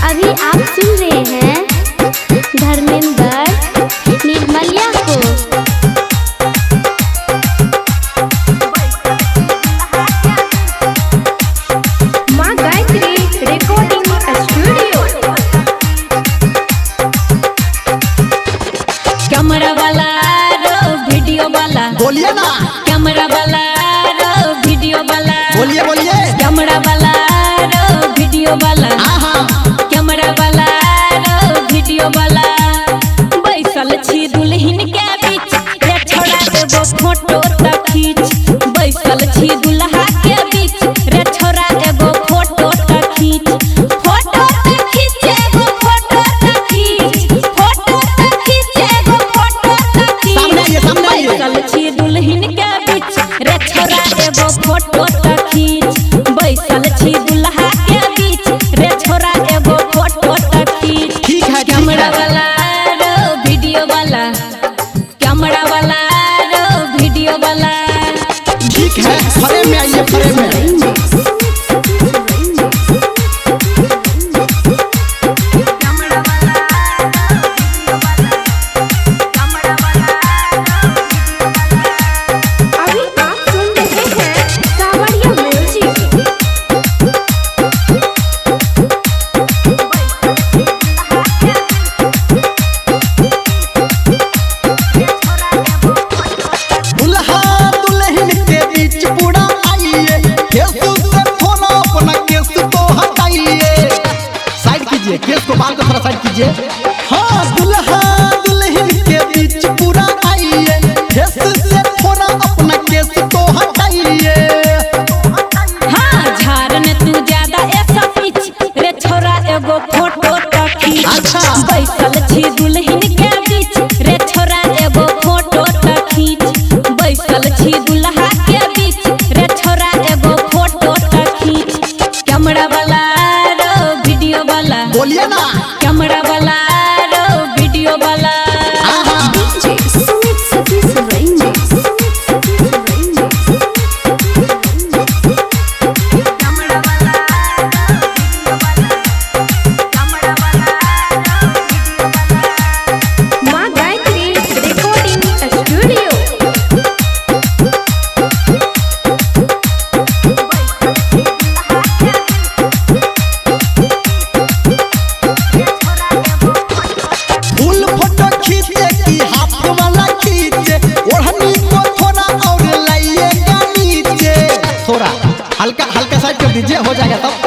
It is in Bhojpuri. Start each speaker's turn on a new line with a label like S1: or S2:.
S1: अभी आप सुन रहे हैं धर्मेंद्र निर्मलिया को। माँ गायत्री रिकॉर्डिंग स्टूडियो।
S2: कैमरा वाला रो वीडियो वाला
S3: बोलिए ना।
S2: कैमरा वाला रो वीडियो वाला
S3: बोलिए बोलिए।
S2: कैमरा वाला रो वीडियो वाला कैमरा वाला रो वीडियो वाला बैसल छी दुल्हन के बीच रे छोड़ा देबो फोटो त खींच। बैसल छी दुल्हा के बीच रे छोड़ा देबो फोटो त खींच। फोटो त खींच एगो फोटो त खींच। फोटो त खींच एगो फोटो त खींच।
S3: सामने आइए, सामने आइए।
S2: बैसल छी दुल्हन के बीच रे छोड़ा देबो फोटो त खींच। बैसल छी दुल्हा के बीच रे छोड़ा देबो फोटो त खींच।
S3: ठीक है,
S2: कैमरा वाला रो वीडियो वाला कैमरा वाला रो वीडियो वाला
S3: ठीक है। फ्रेम में आइए, फ्रेम में।
S1: अभी आप सुन रहे हैं सावरिया म्यूजिक।
S3: दुल्हा दुल्हन के बीच पूरा आइए। केस से फोन अपना केस को हटाइए। साइड कीजिए, केस को बाल को थोड़ा साइड कीजिए। हाँ, दुल्हा दुल्हन के बीच पूरा आइए। केस से फोन अपना केस को हटाइए।
S2: हाँ झारन तू ज्यादा ऐसा पीछ रे छोरा एगो फोटो त खींच।
S3: अच्छा।
S2: बैसल छी दुल्हन के बीच रे छोरा एगो फोटो त खींच। बैसल छी दुल्हा के बीच रे छोरा एगो फोटो त खींच। कैमरा वाला रो वीडियो वाला
S3: बोलिए ना।
S2: कैमरा वाला रो वीडियो वाला
S1: सुमित सतीश रंजन। माँ गायत्री रिकॉर्डिंग स्टूडियो।
S3: फुल फोटो खींचे की हाफ वाला खींचे। ओढ़नी को थोड़ा और लाइएगा नीचे। थोड़ा हल्का हल्का साइड कर दीजिए, हो जाएगा तब।